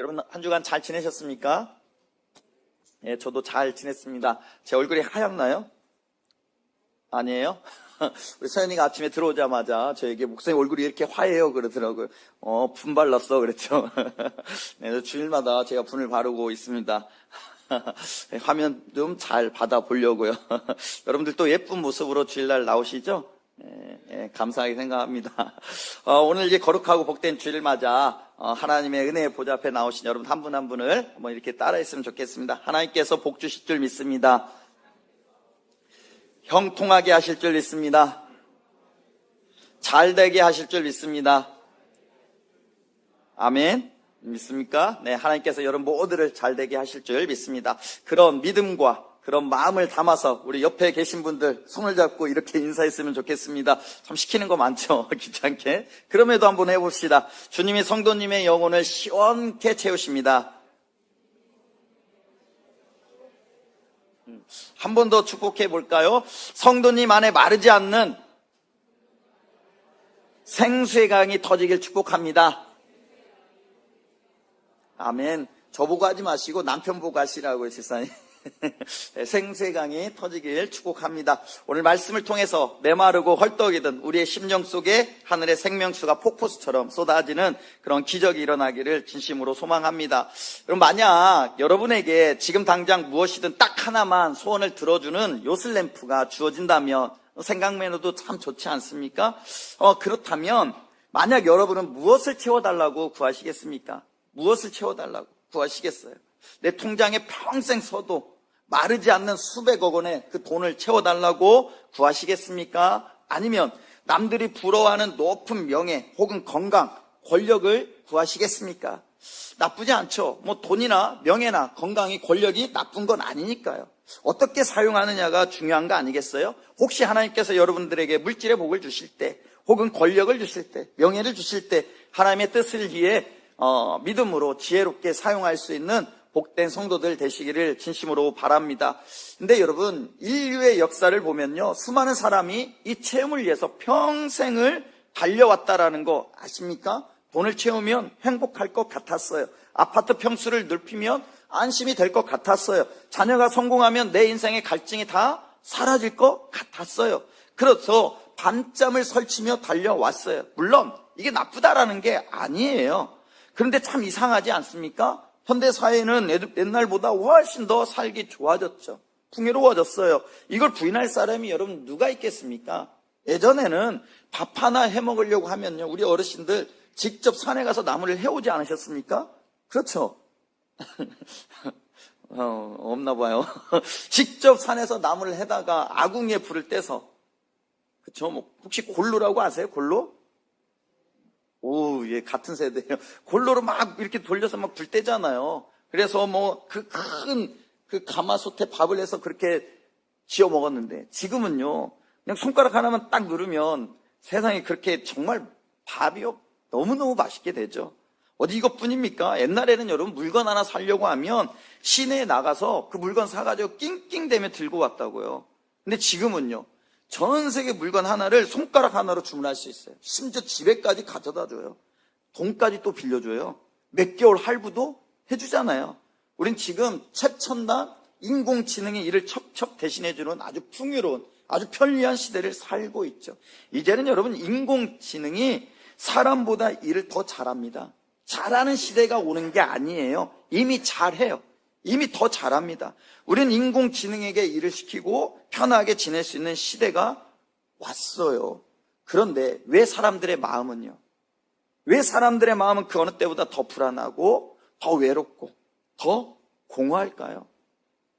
여러분 한 주간 잘 지내셨습니까? 예, 저도 잘 지냈습니다. 제 얼굴이 하얗나요? 아니에요? 우리 서연이가 아침에 들어오자마자 저에게 목사님 얼굴이 이렇게 화해요 그러더라고요. 분 발랐어 그랬죠. 네, 주일마다 제가 분을 바르고 있습니다. 화면 좀 잘 받아보려고요. 여러분들 또 예쁜 모습으로 주일날 나오시죠? 감사하게 생각합니다. 오늘 이제 거룩하고 복된 주일을 맞아 하나님의 은혜의 보좌 앞에 나오신 여러분 한 분 한 분을 한번 이렇게 따라했으면 좋겠습니다. 하나님께서 복 주실 줄 믿습니다. 형통하게 하실 줄 믿습니다. 잘되게 하실 줄 믿습니다. 아멘. 믿습니까? 네, 하나님께서 여러분 모두를 잘되게 하실 줄 믿습니다. 그런 믿음과 그런 마음을 담아서 우리 옆에 계신 분들 손을 잡고 이렇게 인사했으면 좋겠습니다. 참 시키는 거 많죠? 귀찮게. 그럼에도 한번 해봅시다. 주님이 성도님의 영혼을 시원케 채우십니다. 한 번 더 축복해 볼까요? 성도님 안에 마르지 않는 생수의 강이 터지길 축복합니다. 아멘. 저보고 하지 마시고 남편 보고 하시라고요, 세상에. 생수의 강이 터지길 축복합니다. 오늘 말씀을 통해서 메마르고 헐떡이던 우리의 심령 속에 하늘의 생명수가 폭포수처럼 쏟아지는 그런 기적이 일어나기를 진심으로 소망합니다. 그럼 만약 여러분에게 지금 당장 무엇이든 딱 하나만 소원을 들어주는 요슬램프가 주어진다면 생각만으로도 참 좋지 않습니까? 그렇다면 만약 여러분은 무엇을 채워달라고 구하시겠습니까? 무엇을 채워달라고 구하시겠어요? 내 통장에 평생 써도 마르지 않는 수백억 원의 그 돈을 채워달라고 구하시겠습니까? 아니면 남들이 부러워하는 높은 명예 혹은 건강, 권력을 구하시겠습니까? 나쁘지 않죠. 뭐 돈이나 명예나 건강이 권력이 나쁜 건 아니니까요. 어떻게 사용하느냐가 중요한 거 아니겠어요? 혹시 하나님께서 여러분들에게 물질의 복을 주실 때 혹은 권력을 주실 때 명예를 주실 때 하나님의 뜻을 위해 믿음으로 지혜롭게 사용할 수 있는 복된 성도들 되시기를 진심으로 바랍니다. 근데 여러분, 인류의 역사를 보면요, 수많은 사람이 이 체험을 위해서 평생을 달려왔다라는 거 아십니까? 돈을 채우면 행복할 것 같았어요. 아파트 평수를 넓히면 안심이 될 것 같았어요. 자녀가 성공하면 내 인생의 갈증이 다 사라질 것 같았어요. 그래서 밤잠을 설치며 달려왔어요. 물론 이게 나쁘다라는 게 아니에요. 그런데 참 이상하지 않습니까? 현대 사회는 옛날보다 훨씬 더 살기 좋아졌죠. 풍요로워졌어요. 이걸 부인할 사람이 여러분 누가 있겠습니까? 예전에는 밥 하나 해 먹으려고 하면요, 우리 어르신들 직접 산에 가서 나무를 해오지 않으셨습니까? 그렇죠? 없나 봐요. 직접 산에서 나무를 해다가 아궁이에 불을 떼서, 그렇죠? 뭐 혹시 골로라고 아세요? 골로? 오, 예, 같은 세대예요. 골로로 막 이렇게 돌려서 막 불 떼잖아요. 그래서 뭐 그 가마솥에 밥을 해서 그렇게 지어 먹었는데 지금은요, 그냥 손가락 하나만 딱 누르면 세상에 그렇게 정말 밥이요 너무너무 맛있게 되죠. 어디 이것뿐입니까? 옛날에는 여러분 물건 하나 사려고 하면 시내에 나가서 그 물건 사가지고 낑낑대며 들고 왔다고요. 근데 지금은요, 전 세계 물건 하나를 손가락 하나로 주문할 수 있어요. 심지어 집에까지 가져다 줘요. 돈까지 또 빌려줘요. 몇 개월 할부도 해주잖아요. 우린 지금 최첨단 인공지능이 이를 척척 대신해주는 아주 풍요로운, 아주 편리한 시대를 살고 있죠. 이제는 여러분 인공지능이 사람보다 일을 더 잘합니다. 잘하는 시대가 오는 게 아니에요. 이미 잘해요. 이미 더 잘합니다. 우리는 인공지능에게 일을 시키고 편하게 지낼 수 있는 시대가 왔어요. 그런데 왜 사람들의 마음은요? 왜 사람들의 마음은 그 어느 때보다 더 불안하고 더 외롭고 더 공허할까요?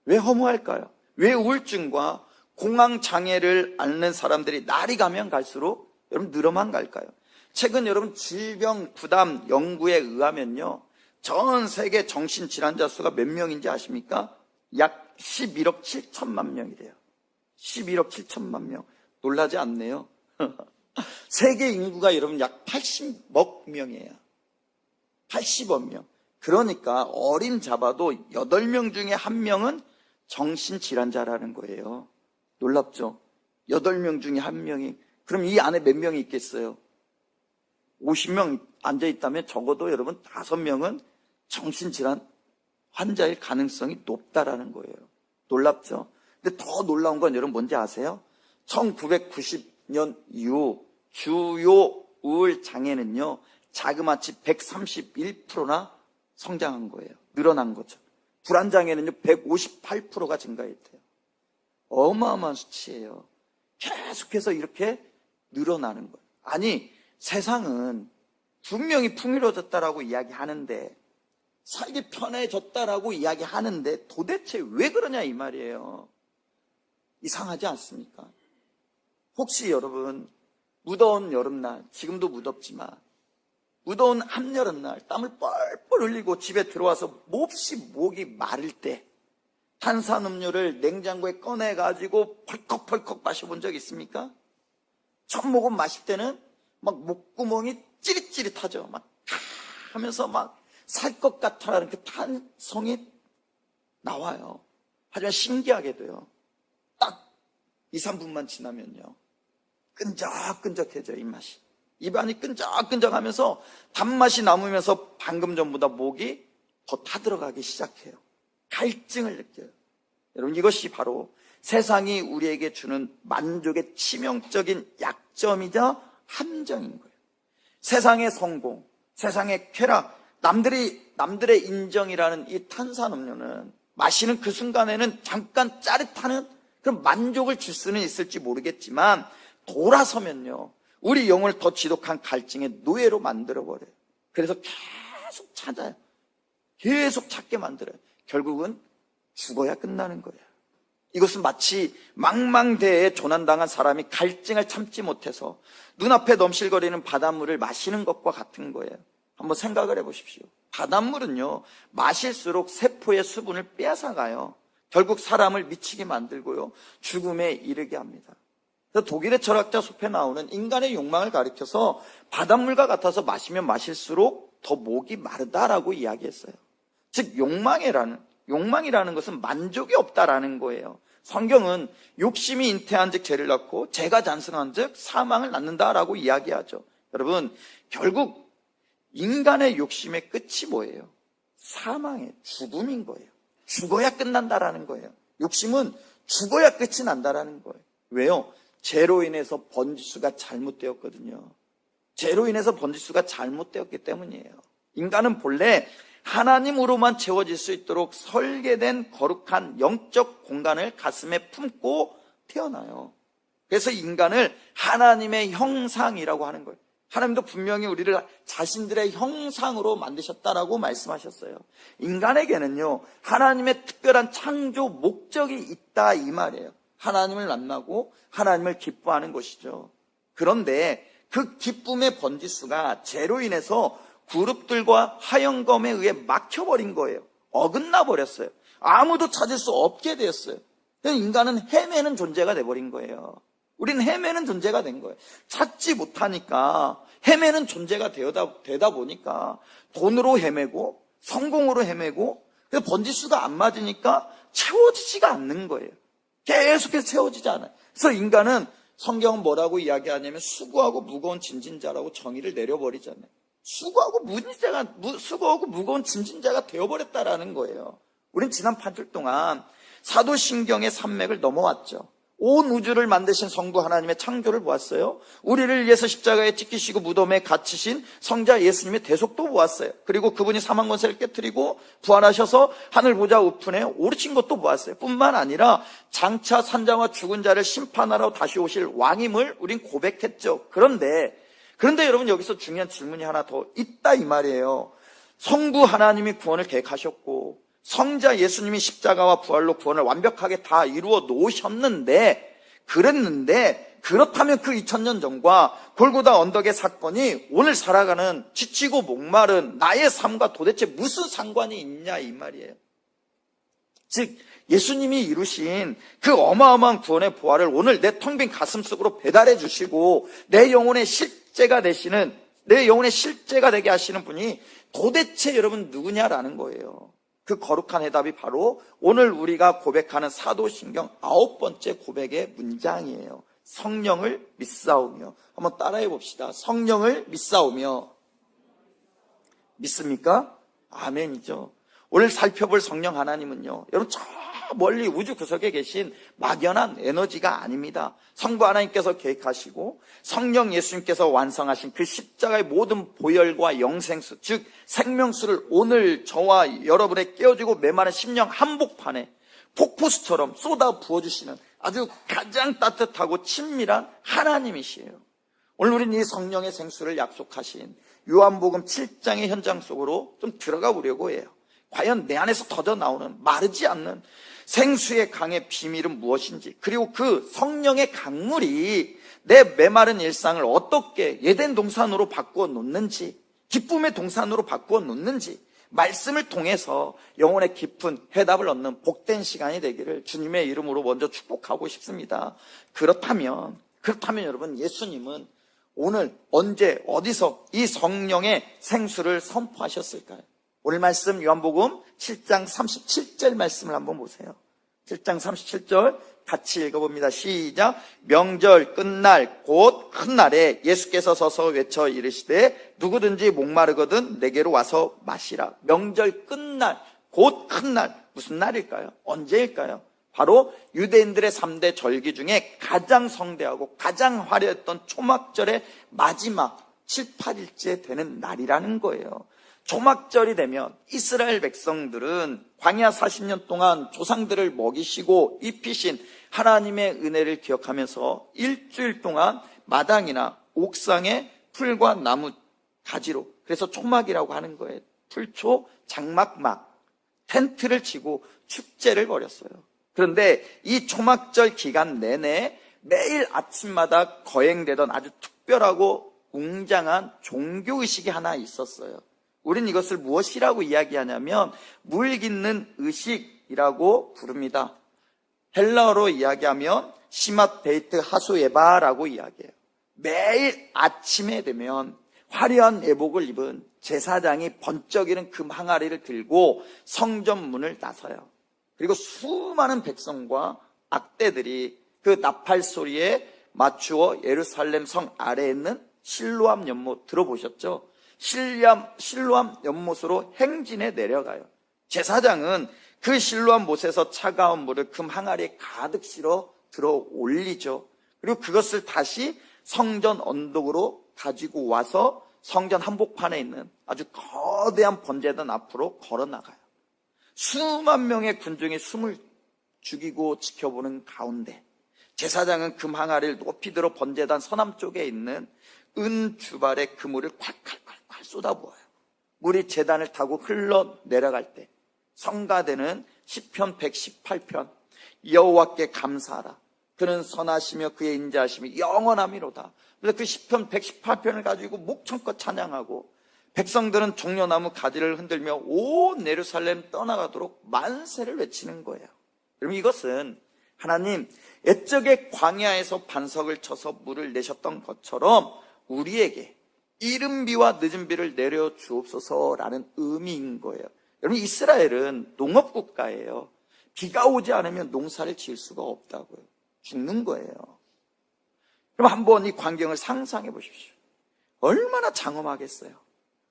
왜 허무할까요? 왜 우울증과 공황장애를 앓는 사람들이 날이 가면 갈수록 여러분 늘어만 갈까요? 최근 여러분 질병 부담 연구에 의하면요, 전 세계 정신질환자 수가 몇 명인지 아십니까? 약 11억 7천만 명이래요. 11억 7천만 명. 놀라지 않네요. 세계 인구가 여러분 약 80억 명이에요. 80억 명. 그러니까 어림 잡아도 8명 중에 1명은 정신질환자라는 거예요. 놀랍죠? 8명 중에 1명이. 그럼 이 안에 몇 명이 있겠어요? 50명 앉아있다면 적어도 여러분 5명은 정신질환 환자일 가능성이 높다라는 거예요. 놀랍죠? 근데 더 놀라운 건 여러분 뭔지 아세요? 1990년 이후 주요 우울 장애는요, 자그마치 131%나 성장한 거예요. 늘어난 거죠. 불안 장애는요, 158%가 증가했대요. 어마어마한 수치예요. 계속해서 이렇게 늘어나는 거예요. 아니, 세상은 분명히 풍요로워졌다라고 이야기하는데, 살기 편해졌다라고 이야기하는데 도대체 왜 그러냐 이 말이에요. 이상하지 않습니까? 혹시 여러분 무더운 여름날, 지금도 무덥지만 무더운 한여름날 땀을 뻘뻘 흘리고 집에 들어와서 몹시 목이 마를 때 탄산음료를 냉장고에 꺼내가지고 펄컥펄컥 마셔본 적 있습니까? 첫 모금 마실 때는 막 목구멍이 찌릿찌릿하죠. 막 하면서 막 살 것 같아라는 그 탄성이 나와요. 하지만 신기하게도요, 딱 2, 3분만 지나면요, 끈적끈적해져요. 입맛이. 입안이 끈적끈적하면서 단맛이 남으면서 방금 전보다 목이 더 타들어가기 시작해요. 갈증을 느껴요. 여러분, 이것이 바로 세상이 우리에게 주는 만족의 치명적인 약점이자 함정인 거예요. 세상의 성공, 세상의 쾌락, 남들의 인정이라는 이 탄산음료는 마시는 그 순간에는 잠깐 짜릿하는 그런 만족을 줄 수는 있을지 모르겠지만 돌아서면요, 우리 영혼을 더 지독한 갈증의 노예로 만들어버려요. 그래서 계속 찾아요. 계속 찾게 만들어요. 결국은 죽어야 끝나는 거예요. 이것은 마치 망망대해에 조난당한 사람이 갈증을 참지 못해서 눈앞에 넘실거리는 바닷물을 마시는 것과 같은 거예요. 한번 생각을 해보십시오. 바닷물은요, 마실수록 세포의 수분을 빼앗아가요. 결국 사람을 미치게 만들고요, 죽음에 이르게 합니다. 그래서 독일의 철학자 소페 나오는 인간의 욕망을 가리켜서 바닷물과 같아서 마시면 마실수록 더 목이 마르다라고 이야기했어요. 즉 욕망이라는 것은 만족이 없다라는 거예요. 성경은 욕심이 잉태한 즉 죄를 낳고 죄가 잔승한 즉 사망을 낳는다라고 이야기하죠. 여러분, 결국 인간의 욕심의 끝이 뭐예요? 사망의 죽음인 거예요. 죽어야 끝난다라는 거예요. 욕심은 죽어야 끝이 난다라는 거예요. 왜요? 죄로 인해서 번지수가 잘못되었거든요. 죄로 인해서 번지수가 잘못되었기 때문이에요. 인간은 본래 하나님으로만 채워질 수 있도록 설계된 거룩한 영적 공간을 가슴에 품고 태어나요. 그래서 인간을 하나님의 형상이라고 하는 거예요. 하나님도 분명히 우리를 자신들의 형상으로 만드셨다라고 말씀하셨어요. 인간에게는요, 하나님의 특별한 창조 목적이 있다 이 말이에요. 하나님을 만나고 하나님을 기뻐하는 것이죠. 그런데 그 기쁨의 번지수가 죄로 인해서 그룹들과 하영검에 의해 막혀버린 거예요. 어긋나 버렸어요. 아무도 찾을 수 없게 되었어요. 인간은 헤매는 존재가 돼버린 거예요. 우리는 헤매는 존재가 된 거예요. 찾지 못하니까 헤매는 존재가 되다 보니까 돈으로 헤매고 성공으로 헤매고 그래서 번지수가 안 맞으니까 채워지지가 않는 거예요. 계속해서 채워지지 않아요. 그래서 인간은 성경은 뭐라고 이야기하냐면 수고하고 무거운 짐진 자라고 정의를 내려버리잖아요. 수고하고 무거운 짐진 자가 되어버렸다라는 거예요. 우린 지난 8주 동안 사도신경의 산맥을 넘어왔죠. 온 우주를 만드신 성부 하나님의 창조를 보았어요. 우리를 위해서 십자가에 찍히시고 무덤에 갇히신 성자 예수님의 대속도 보았어요. 그리고 그분이 사망 권세를 깨트리고 부활하셔서 하늘 보좌 우편에 오르신 것도 보았어요. 뿐만 아니라 장차 산자와 죽은 자를 심판하러 다시 오실 왕임을 우린 고백했죠. 그런데 여러분, 여기서 중요한 질문이 하나 더 있다 이 말이에요. 성부 하나님이 구원을 계획하셨고 성자 예수님이 십자가와 부활로 구원을 완벽하게 다 이루어 놓으셨는데, 그렇다면 그 2000년 전과 골고다 언덕의 사건이 오늘 살아가는 지치고 목마른 나의 삶과 도대체 무슨 상관이 있냐 이 말이에요. 즉 예수님이 이루신 그 어마어마한 구원의 보화를 오늘 내 텅 빈 가슴 속으로 배달해 주시고 내 영혼의 실제가 되게 하시는 분이 도대체 여러분 누구냐라는 거예요. 그 거룩한 해답이 바로 오늘 우리가 고백하는 사도신경 9번째 고백의 문장이에요. 성령을 믿사오며. 한번 따라해 봅시다. 성령을 믿사오며. 믿습니까? 아멘이죠. 오늘 살펴볼 성령 하나님은요, 여러분 저 멀리 우주 구석에 계신 막연한 에너지가 아닙니다. 성부 하나님께서 계획하시고 성령 예수님께서 완성하신 그 십자가의 모든 보혈과 영생수, 즉 생명수를 오늘 저와 여러분의 깨어지고 메마른 심령 한복판에 폭포수처럼 쏟아 부어주시는 아주 가장 따뜻하고 친밀한 하나님이시에요. 오늘 우리는 이 성령의 생수를 약속하신 요한복음 7장의 현장 속으로 좀 들어가 보려고 해요. 과연 내 안에서 터져 나오는 마르지 않는 생수의 강의 비밀은 무엇인지, 그리고 그 성령의 강물이 내 메마른 일상을 어떻게 예덴 동산으로 바꾸어 놓는지, 기쁨의 동산으로 바꾸어 놓는지, 말씀을 통해서 영혼의 깊은 해답을 얻는 복된 시간이 되기를 주님의 이름으로 먼저 축복하고 싶습니다. 그렇다면 여러분, 예수님은 오늘 언제 어디서 이 성령의 생수를 선포하셨을까요? 오늘 말씀 요한복음 7장 37절 말씀을 한번 보세요. 7장 37절 같이 읽어봅니다. 시작. 명절 끝날 곧 큰 날에 예수께서 서서 외쳐 이르시되 누구든지 목마르거든 내게로 와서 마시라. 명절 끝날 곧 큰 날, 무슨 날일까요? 언제일까요? 바로 유대인들의 3대 절기 중에 가장 성대하고 가장 화려했던 초막절의 마지막 7, 8일째 되는 날이라는 거예요. 초막절이 되면 이스라엘 백성들은 광야 40년 동안 조상들을 먹이시고 입히신 하나님의 은혜를 기억하면서 일주일 동안 마당이나 옥상에 풀과 나무 가지로, 그래서 초막이라고 하는 거예요. 풀초, 장막막, 텐트를 치고 축제를 벌였어요. 그런데 이 초막절 기간 내내 매일 아침마다 거행되던 아주 특별하고 웅장한 종교의식이 하나 있었어요. 우린 이것을 무엇이라고 이야기하냐면 물 깃는 의식이라고 부릅니다. 헬라어로 이야기하면 시맛 베이트 하수에바라고 이야기해요. 매일 아침에 되면 화려한 예복을 입은 제사장이 번쩍이는 금 항아리를 들고 성전 문을 나서요. 그리고 수많은 백성과 악대들이 그 나팔 소리에 맞추어 예루살렘 성 아래에 있는 실로암 연못 들어보셨죠? 실로암 연못으로 행진해 내려가요. 제사장은 그 실로암 못에서 차가운 물을 금 항아리에 가득 실어 들어 올리죠. 그리고 그것을 다시 성전 언덕으로 가지고 와서 성전 한복판에 있는 아주 거대한 번제단 앞으로 걸어 나가요. 수만 명의 군중이 숨을 죽이고 지켜보는 가운데 제사장은 금 항아리를 높이 들어 번제단 서남 쪽에 있는 은 주발에 그 물을 콸콸콸콸 쏟아부어요. 물이 제단을 타고 흘러 내려갈 때 성가대는 시편 118편 여호와께 감사하라. 그는 선하시며 그의 인자하심이 영원함이로다. 그래서 그 시편 118편을 가지고 목청껏 찬양하고 백성들은 종려나무 가지를 흔들며 온 예루살렘 떠나가도록 만세를 외치는 거예요. 여러분, 이것은 하나님 옛적에 광야에서 반석을 쳐서 물을 내셨던 것처럼 우리에게 이른 비와 늦은 비를 내려 주옵소서라는 의미인 거예요. 여러분, 이스라엘은 농업국가예요. 비가 오지 않으면 농사를 지을 수가 없다고요. 죽는 거예요. 그럼 한번 이 광경을 상상해 보십시오. 얼마나 장엄하겠어요.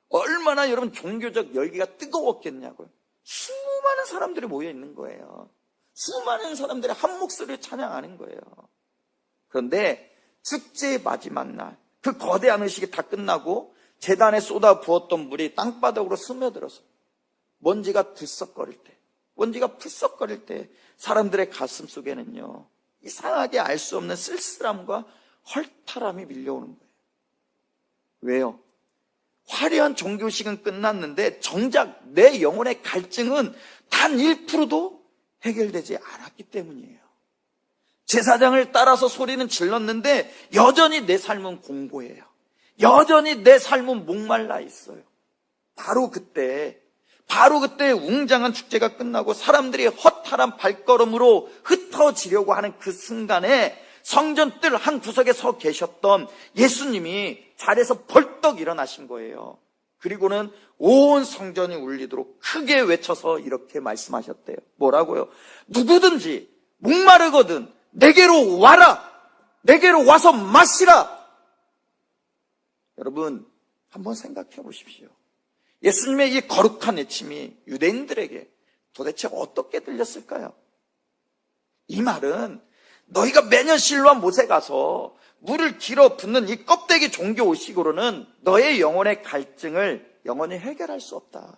얼마나 여러분 종교적 열기가 뜨거웠겠냐고요. 수많은 사람들이 모여 있는 거예요. 수많은 사람들이 한 목소리를 찬양하는 거예요. 그런데 축제의 마지막 날, 그 거대한 의식이 다 끝나고 제단에 쏟아 부었던 물이 땅바닥으로 스며들어서 먼지가 들썩거릴 때, 먼지가 풀썩거릴 때 사람들의 가슴 속에는요, 이상하게 알 수 없는 쓸쓸함과 헐탈함이 밀려오는 거예요. 왜요? 화려한 종교식은 끝났는데 정작 내 영혼의 갈증은 단 1%도 해결되지 않았기 때문이에요. 제사장을 따라서 소리는 질렀는데 여전히 내 삶은 공고해요. 여전히 내 삶은 목말라 있어요. 바로 그때 웅장한 축제가 끝나고 사람들이 허탈한 발걸음으로 흩어지려고 하는 그 순간에 성전 뜰 한 구석에 서 계셨던 예수님이 자리에서 벌떡 일어나신 거예요. 그리고는 온 성전이 울리도록 크게 외쳐서 이렇게 말씀하셨대요. 뭐라고요? 누구든지 목마르거든 내게로 와라. 내게로 와서 마시라. 여러분, 한번 생각해 보십시오. 예수님의 이 거룩한 외침이 유대인들에게 도대체 어떻게 들렸을까요? 이 말은 너희가 매년 실로암 못에 가서 물을 길어 붓는 이 껍데기 종교 의식으로는 너의 영혼의 갈증을 영원히 해결할 수 없다.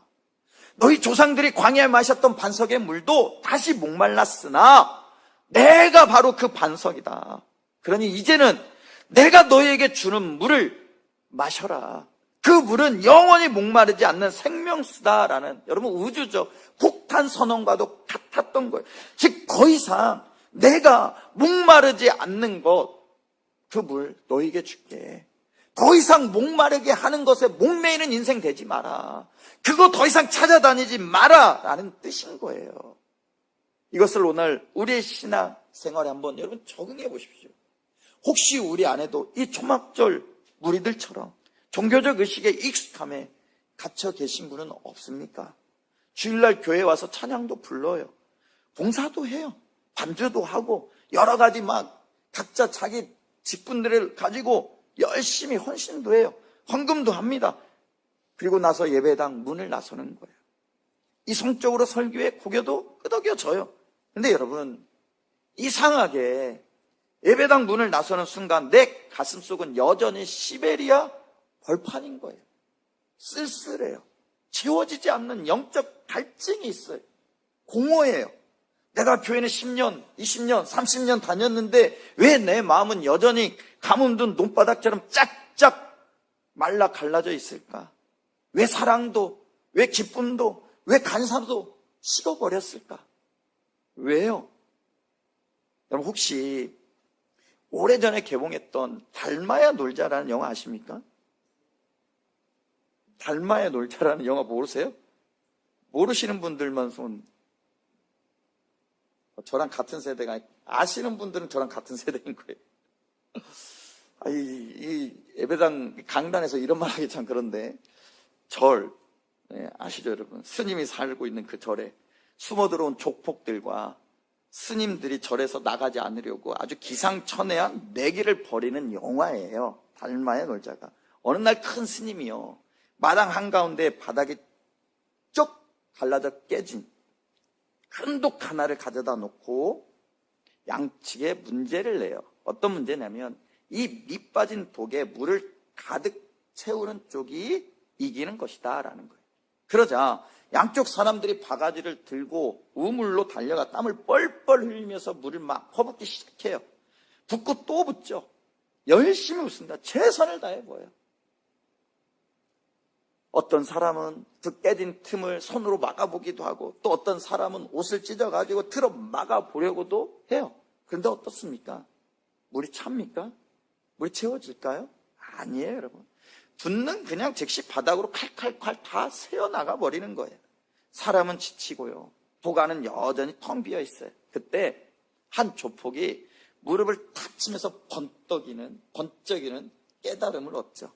너희 조상들이 광야에 마셨던 반석의 물도 다시 목말랐으나 내가 바로 그 반석이다. 그러니 이제는 내가 너희에게 주는 물을 마셔라. 그 물은 영원히 목마르지 않는 생명수다라는, 여러분, 우주적 폭탄 선언과도 같았던 거예요. 즉 더 이상 내가 목마르지 않는 것, 그 물 너희에게 줄게. 더 이상 목마르게 하는 것에 목매이는 인생 되지 마라. 그거 더 이상 찾아다니지 마라 라는 뜻인 거예요. 이것을 오늘 우리의 신앙 생활에 한번 여러분 적응해 보십시오. 혹시 우리 안에도 이 초막절 무리들처럼 종교적 의식에 익숙함에 갇혀 계신 분은 없습니까? 주일날 교회에 와서 찬양도 불러요. 봉사도 해요. 반주도 하고 여러 가지 막 각자 자기 직분들을 가지고 열심히 헌신도 해요. 헌금도 합니다. 그리고 나서 예배당 문을 나서는 거예요. 이성적으로 설교에 고개도 끄덕여져요. 근데 여러분, 이상하게 예배당 문을 나서는 순간 내 가슴속은 여전히 시베리아 벌판인 거예요. 쓸쓸해요. 채워지지 않는 영적 갈증이 있어요. 공허해요. 내가 교회는 10년, 20년, 30년 다녔는데 왜 내 마음은 여전히 가뭄든 논바닥처럼 짝짝 말라 갈라져 있을까? 왜 사랑도, 왜 기쁨도, 왜 간사도 식어버렸을까? 왜요? 여러분 혹시 오래전에 개봉했던 달마야 놀자라는 영화 아십니까? 달마야 놀자라는 영화 모르세요? 모르시는 분들만 손. 저랑 같은 세대가, 아시는 분들은 저랑 같은 세대인 거예요. 이 예배당 강단에서 이런 말 하기 참 그런데, 절, 아시죠 여러분? 스님이 살고 있는 그 절에 숨어 들어온 족폭들과 스님들이 절에서 나가지 않으려고 아주 기상천외한 내기를 벌이는 영화예요. 달마야 놀자가. 어느 날 큰 스님이요, 마당 한가운데 바닥이 쭉 갈라져 깨진 큰 독 하나를 가져다 놓고 양측에 문제를 내요. 어떤 문제냐면 이 밑빠진 독에 물을 가득 채우는 쪽이 이기는 것이다 라는 거예요. 그러자 양쪽 사람들이 바가지를 들고 우물로 달려가 땀을 뻘뻘 흘리면서 물을 막 퍼붓기 시작해요. 붓고 또 붓죠. 열심히 웃습니다. 최선을 다해 보여요. 어떤 사람은 그 깨진 틈을 손으로 막아보기도 하고, 또 어떤 사람은 옷을 찢어가지고 틀어 막아보려고도 해요. 그런데 어떻습니까? 물이 찹니까? 물이 채워질까요? 아니에요, 여러분. 붓는 그냥 즉시 바닥으로 칼칼칼 다 새어나가 버리는 거예요. 사람은 지치고요, 도가는 여전히 텅 비어 있어요. 그때 한 조폭이 무릎을 탁 치면서 번쩍이는 깨달음을 얻죠.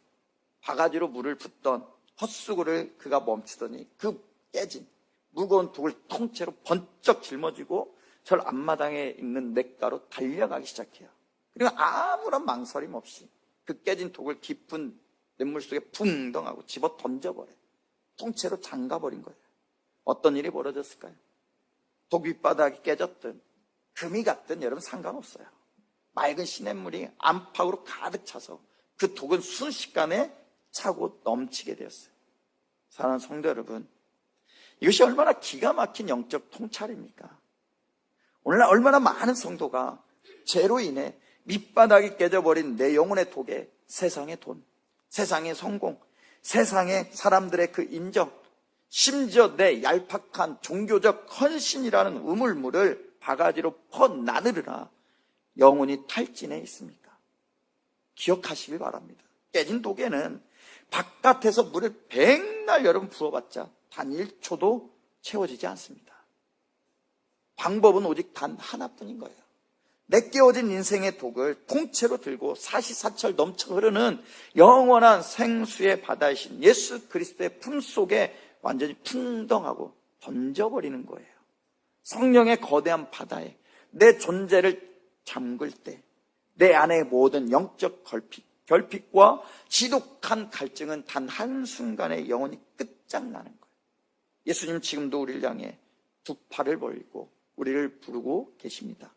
바가지로 물을 붓던 헛수고를 그가 멈추더니 그 깨진 무거운 독을 통째로 번쩍 짊어지고 절 앞마당에 있는 냇가로 달려가기 시작해요. 그리고 아무런 망설임 없이 그 깨진 독을 깊은 냇물 속에 붕덩하고 집어 던져버려요. 통째로 잠가버린 거예요. 어떤 일이 벌어졌을까요? 독 윗바닥이 깨졌든 금이 갔든 여러분 상관없어요. 맑은 시냇물이 안팎으로 가득 차서 그 독은 순식간에 차고 넘치게 되었어요. 사랑하는 성도 여러분, 이것이 얼마나 기가 막힌 영적 통찰입니까? 오늘날 얼마나 많은 성도가 죄로 인해 밑바닥이 깨져버린 내 영혼의 독에 세상의 돈, 세상의 성공, 세상의 사람들의 그 인정, 심지어 내 얄팍한 종교적 헌신이라는 우물물을 바가지로 퍼나르느라 영혼이 탈진해 있습니까? 기억하시길 바랍니다. 깨진 독에는 바깥에서 물을 백날 여러분 부어봤자 단 1초도 채워지지 않습니다. 방법은 오직 단 하나뿐인 거예요. 내깨어진 인생의 독을 통째로 들고 사시사철 넘쳐 흐르는 영원한 생수의 바다이신 예수 그리스도의 품속에 완전히 풍덩하고 던져버리는 거예요. 성령의 거대한 바다에 내 존재를 잠글 때 내 안의 모든 영적 결핍과 지독한 갈증은 단 한순간에 영원히 끝장나는 거예요. 예수님 지금도 우리를 향해 두 팔을 벌리고 우리를 부르고 계십니다.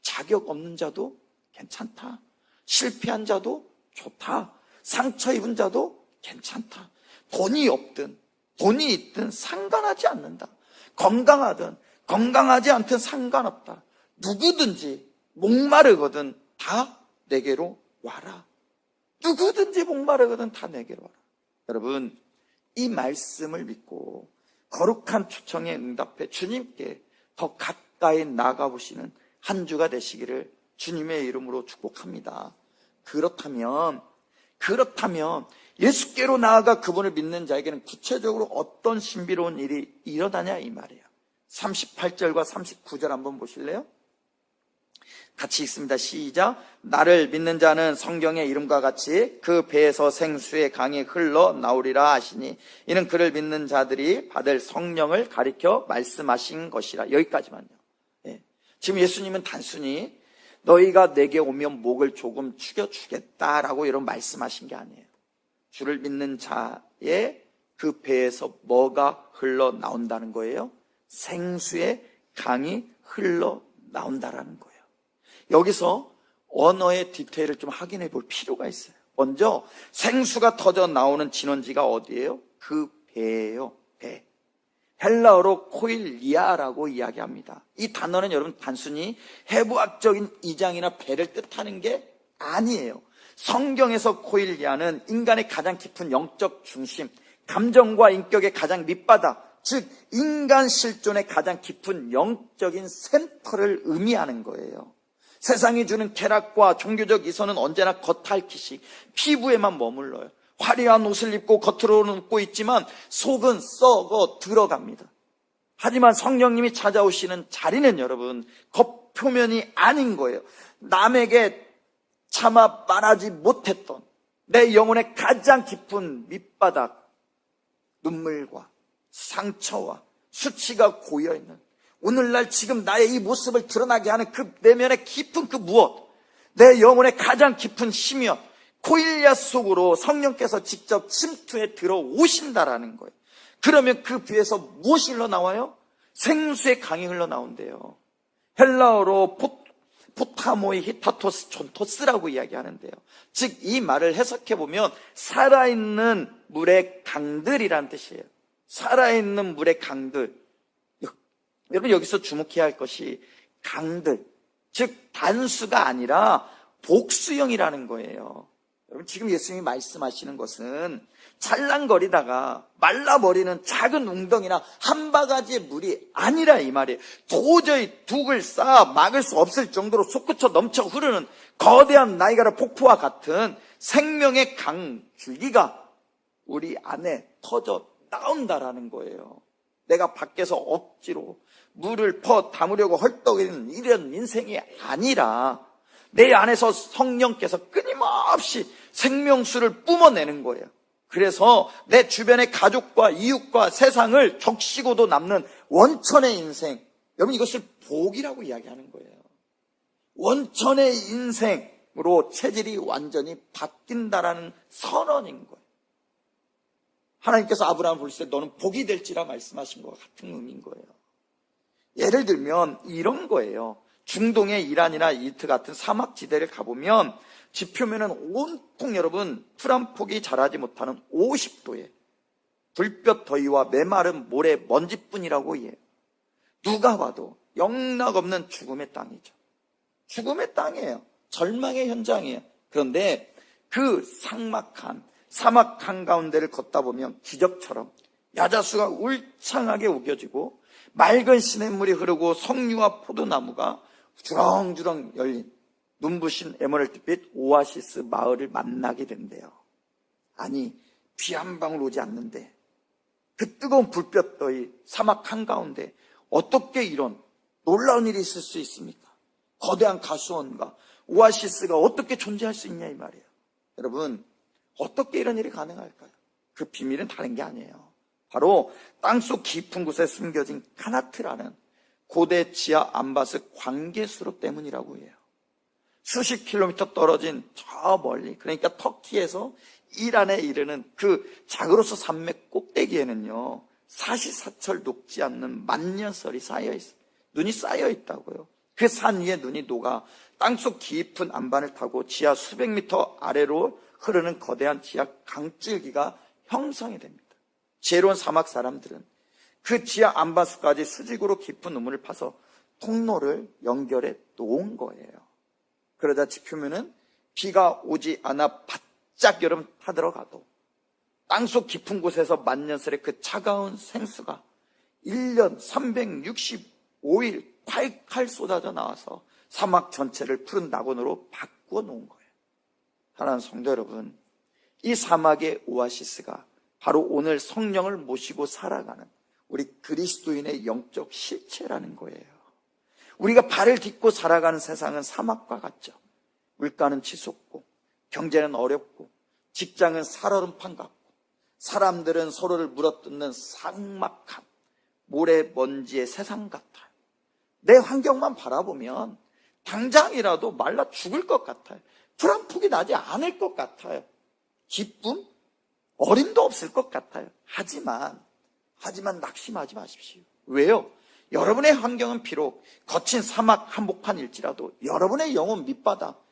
자격 없는 자도 괜찮다. 실패한 자도 좋다. 상처 입은 자도 괜찮다. 돈이 없든 돈이 있든 상관하지 않는다. 건강하든 건강하지 않든 상관없다. 누구든지 목마르거든 다 내게로 와라. 누구든지 목마르거든 다 내게로 와라. 여러분, 이 말씀을 믿고 거룩한 초청에 응답해 주님께 더 가까이 나가보시는 한 주가 되시기를 주님의 이름으로 축복합니다. 그렇다면 예수께로 나아가 그분을 믿는 자에게는 구체적으로 어떤 신비로운 일이 일어나냐 이 말이에요. 38절과 39절 한번 보실래요? 같이 읽습니다. 시작. 나를 믿는 자는 성경의 이름과 같이 그 배에서 생수의 강이 흘러 나오리라 하시니 이는 그를 믿는 자들이 받을 성령을 가리켜 말씀하신 것이라. 여기까지만요. 예. 지금 예수님은 단순히 너희가 내게 오면 목을 조금 축여주겠다라고 이런 말씀하신 게 아니에요. 주를 믿는 자의 그 배에서 뭐가 흘러 나온다는 거예요? 생수의 강이 흘러 나온다라는 거예요. 여기서 언어의 디테일을 좀 확인해 볼 필요가 있어요. 먼저 생수가 터져 나오는 진원지가 어디예요? 그 배예요. 배. 헬라어로 코일리아라고 이야기합니다. 이 단어는 여러분 단순히 해부학적인 이장이나 배를 뜻하는 게 아니에요. 성경에서 코일리아는 인간의 가장 깊은 영적 중심, 감정과 인격의 가장 밑바닥, 즉 인간 실존의 가장 깊은 영적인 센터를 의미하는 거예요. 세상이 주는 쾌락과 종교적 이선은 언제나 겉핥기식, 피부에만 머물러요. 화려한 옷을 입고 겉으로는 웃고 있지만 속은 썩어 들어갑니다. 하지만 성령님이 찾아오시는 자리는 여러분 겉표면이 아닌 거예요. 남에게 참아 말하지 못했던 내 영혼의 가장 깊은 밑바닥, 눈물과 상처와 수치가 고여있는 오늘날 지금 나의 이 모습을 드러나게 하는 그 내면의 깊은 그 무엇, 내 영혼의 가장 깊은 심연, 코일리아 속으로 성령께서 직접 침투해 들어오신다라는 거예요. 그러면 그 배에서 무엇이 흘러나와요? 생수의 강이 흘러나온대요. 헬라어로 포타모이 히타토스 촌토스라고 이야기하는데요. 즉 이 말을 해석해보면 살아있는 물의 강들이란 뜻이에요. 살아있는 물의 강들. 여러분 여기서 주목해야 할 것이 강들, 즉 단수가 아니라 복수형이라는 거예요. 여러분 지금 예수님이 말씀하시는 것은 찰랑거리다가 말라버리는 작은 웅덩이나 한 바가지의 물이 아니라 이 말이에요. 도저히 둑을 쌓아 막을 수 없을 정도로 솟구쳐 넘쳐 흐르는 거대한 나이가라 폭포와 같은 생명의 강 줄기가 우리 안에 터져 나온다라는 거예요. 내가 밖에서 억지로 물을 퍼 담으려고 헐떡이는 이런 인생이 아니라 내 안에서 성령께서 끊임없이 생명수를 뿜어내는 거예요. 그래서 내 주변의 가족과 이웃과 세상을 적시고도 남는 원천의 인생, 여러분 이것을 복이라고 이야기하는 거예요. 원천의 인생으로 체질이 완전히 바뀐다라는 선언인 거예요. 하나님께서 아브라함을 부르실 때 너는 복이 될지라 말씀하신 것과 같은 의미인 거예요. 예를 들면 이런 거예요. 중동의 이란이나 이집트 같은 사막지대를 가보면 지표면은 온통 여러분 풀 한 폭이 자라지 못하는 50도의 불볕 더위와 메마른 모래 먼지뿐이라고 해요. 누가 봐도 영락없는 죽음의 땅이죠. 죽음의 땅이에요. 절망의 현장이에요. 그런데 그 사막 한가운데를 걷다 보면 기적처럼 야자수가 울창하게 우겨지고 맑은 시냇물이 흐르고 석류와 포도나무가 주렁주렁 열린 눈부신 에메랄드빛 오아시스 마을을 만나게 된대요. 아니 비 한 방울 오지 않는데 그 뜨거운 불볕 더위 사막 한가운데 어떻게 이런 놀라운 일이 있을 수 있습니까? 거대한 가수원과 오아시스가 어떻게 존재할 수 있냐 이 말이에요. 여러분 어떻게 이런 일이 가능할까요? 그 비밀은 다른 게 아니에요. 바로 땅속 깊은 곳에 숨겨진 카나트라는 고대 지하 암바스 광개수로 때문이라고 해요. 수십 킬로미터 떨어진 저 멀리, 그러니까 터키에서 이란에 이르는 그 자그로스 산맥 꼭대기에는요, 사시사철 녹지 않는 만년설이 쌓여있어요. 눈이 쌓여있다고요. 그 산 위에 눈이 녹아 땅속 깊은 안반을 타고 지하 수백 미터 아래로 흐르는 거대한 지하 강줄기가 형성이 됩니다. 지혜로운 사막 사람들은 그 지하 안반수까지 수직으로 깊은 우물을 파서 통로를 연결해 놓은 거예요. 그러다 지표면은 비가 오지 않아 바짝 여름 타들어가도 땅속 깊은 곳에서 만년설의 그 차가운 생수가 1년 365일 콸콸 쏟아져 나와서 사막 전체를 푸른 낙원으로 바꾸어 놓은 거예요. 사랑하는 성도 여러분, 이 사막의 오아시스가 바로 오늘 성령을 모시고 살아가는 우리 그리스도인의 영적 실체라는 거예요. 우리가 발을 딛고 살아가는 세상은 사막과 같죠. 물가는 치솟고 경제는 어렵고 직장은 살얼음판 같고 사람들은 서로를 물어뜯는 삭막한 모래먼지의 세상 같아요. 내 환경만 바라보면 당장이라도 말라 죽을 것 같아요. 풀 한 폭이 나지 않을 것 같아요. 기쁨? 어림도 없을 것 같아요. 하지만 낙심하지 마십시오. 왜요? 여러분의 환경은 비록 거친 사막 한복판일지라도 여러분의 영혼 밑바닥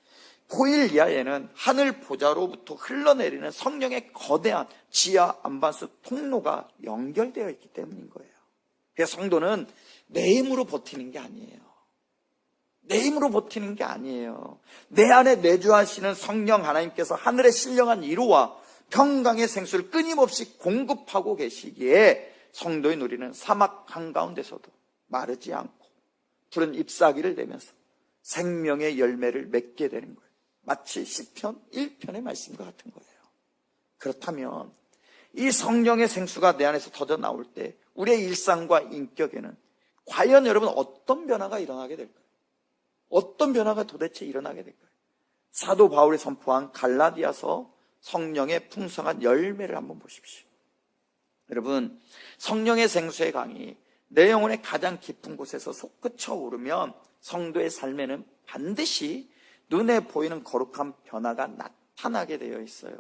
고일 이하에는 하늘 보좌로부터 흘러내리는 성령의 거대한 지하 안반수 통로가 연결되어 있기 때문인 거예요. 그래서 성도는 내 힘으로 버티는 게 아니에요. 내 힘으로 버티는 게 아니에요. 내 안에 내주하시는 성령 하나님께서 하늘의 신령한 이루와 평강의 생수를 끊임없이 공급하고 계시기에 성도인 우리는 사막 한가운데서도 마르지 않고 푸른 잎사귀를 내면서 생명의 열매를 맺게 되는 거예요. 마치 시편 1편의 말씀과 같은 거예요. 그렇다면 이 성령의 생수가 내 안에서 터져 나올 때 우리의 일상과 인격에는 과연 여러분 어떤 변화가 일어나게 될까요? 어떤 변화가 도대체 일어나게 될까요? 사도 바울이 선포한 갈라디아서 성령의 풍성한 열매를 한번 보십시오. 여러분, 성령의 생수의 강이 내 영혼의 가장 깊은 곳에서 솟구쳐 오르면 성도의 삶에는 반드시 눈에 보이는 거룩한 변화가 나타나게 되어 있어요.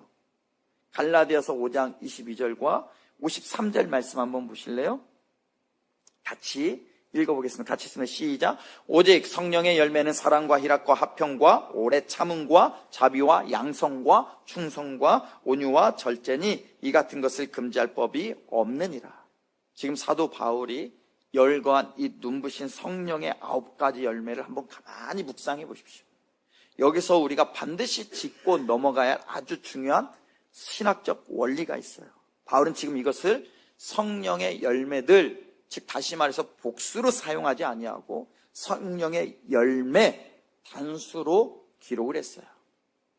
갈라디아서 5장 22절과 53절 말씀 한번 보실래요? 같이 읽어보겠습니다. 같이 있으면 시작. 오직 성령의 열매는 사랑과 희락과 화평과 오래 참음과 자비와 양성과 충성과 온유와 절제니 이 같은 것을 금지할 법이 없느니라. 지금 사도 바울이 열거한 이 눈부신 성령의 9가지 열매를 한번 가만히 묵상해 보십시오. 여기서 우리가 반드시 짚고 넘어가야 할 아주 중요한 신학적 원리가 있어요. 바울은 지금 이것을 성령의 열매들, 즉 다시 말해서 복수로 사용하지 아니하고 성령의 열매 단수로 기록을 했어요.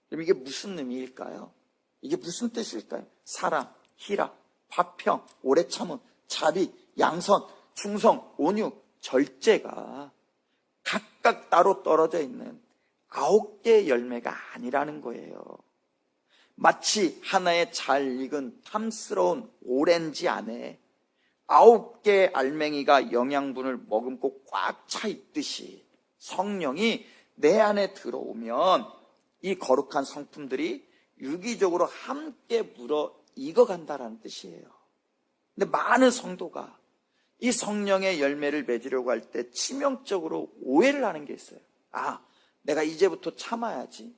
그럼 이게 무슨 의미일까요? 이게 무슨 뜻일까요? 사랑, 희락, 화평, 오래 참음, 자비, 양선, 충성, 온유, 절제가 각각 따로 떨어져 있는 9개의 열매가 아니라는 거예요. 마치 하나의 잘 익은 탐스러운 오렌지 안에 9개의 알맹이가 영양분을 머금고 꽉 차 있듯이 성령이 내 안에 들어오면 이 거룩한 성품들이 유기적으로 함께 물어 익어간다는 뜻이에요. 근데 많은 성도가 이 성령의 열매를 맺으려고 할 때 치명적으로 오해를 하는 게 있어요. 아, 내가 이제부터 참아야지.